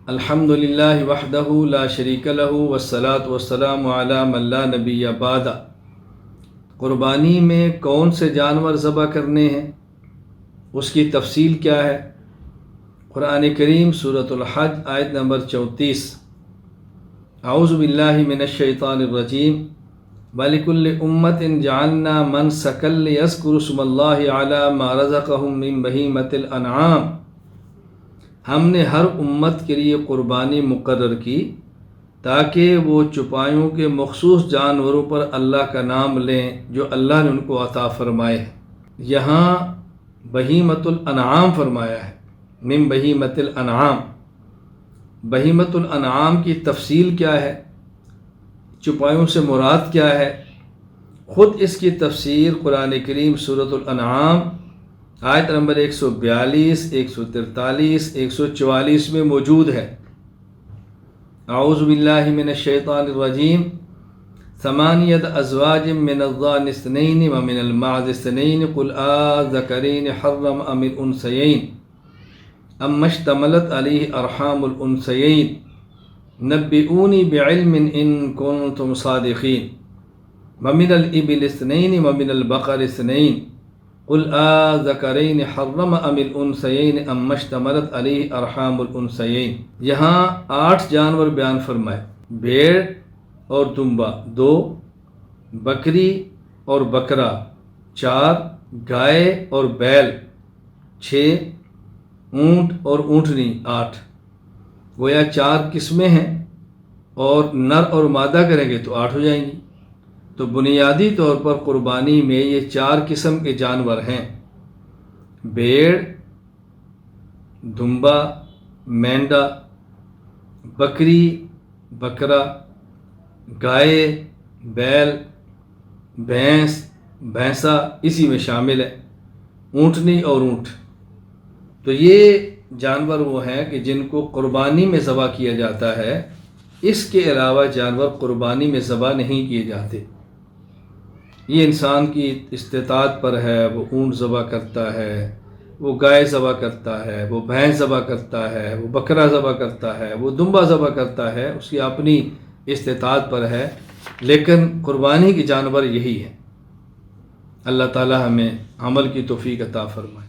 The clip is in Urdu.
الحمد للہ وحدہ لا شریک لہ والصلاۃ والسلام علی من لا نبی بعدہ۔ قربانی میں کون سے جانور ذبح کرنے ہیں، اس کی تفصیل کیا ہے؟ قرآن کریم سورۃ الحج آیت نمبر 34۔ اعوذ باللہ من الشیطان الرجیم وَلِكُلِّ أُمَّةٍ جَعَلْنَا مَنسَكًا لِيَذْكُرُوا اسْمَ اللَّهِ عَلَى مَا رَزَقَهُم مِّن بَهِيمَةِ الْأَنْعَامِ۔ ہم نے ہر امت کے لیے قربانی مقرر کی تاکہ وہ چوپایوں کے مخصوص جانوروں پر اللہ کا نام لیں جو اللہ نے ان کو عطا فرمائے ہیں۔ یہاں بہیمۃ الانعام فرمایا ہے، من بہیمۃ الانعام۔ بہیمۃ الانعام کی تفصیل کیا ہے، چوپایوں سے مراد کیا ہے، خود اس کی تفسیر قرآن کریم سورۃ الانعام آیت نمبر 142، 143، 144 میں موجود ہے۔ اعوذ باللہ من الشیطان الرجیم ثمانیۃ ازواج من الضأن اثنین ومن المعز اثنین قل آذکرین حرم ام الانثیین اما اشتملت علیہ ارحام الانثیین نبئونی بعلم ان کنتم صادقین ومن الابل اثنین ومن البقر اثنین قل آذکرین حرم ام الانثیین اما اشتملت علیہ ارحام الانثیین۔ یہاں 8 جانور بیان فرمائے، بھیڑ اور دمبا 2، بکری اور بکرا 4، گائے اور بیل 6، اونٹ اور اونٹنی 8۔ گویا 4 قسمیں ہیں، اور نر اور مادہ کریں گے تو 8 ہو جائیں گی۔ تو بنیادی طور پر قربانی میں یہ 4 قسم کے جانور ہیں: بھیڑ، دمبا، مینڈا، بکری، بکرا، گائے، بیل، بھینس، بھینسا اسی میں شامل ہے، اونٹنی اور اونٹ۔ تو یہ جانور وہ ہیں کہ جن کو قربانی میں ذبح کیا جاتا ہے، اس کے علاوہ جانور قربانی میں ذبح نہیں کیے جاتے۔ یہ انسان کی استطاعت پر ہے، وہ اونٹ ذبح کرتا ہے، وہ گائے ذبح کرتا ہے، وہ بھینس ذبح کرتا ہے، وہ بکرا ذبح کرتا ہے، وہ دمبا ذبح کرتا ہے، اس کی اپنی استطاعت پر ہے، لیکن قربانی کے جانور یہی ہے۔ اللہ تعالی ہمیں عمل کی توفیق عطا فرمائے۔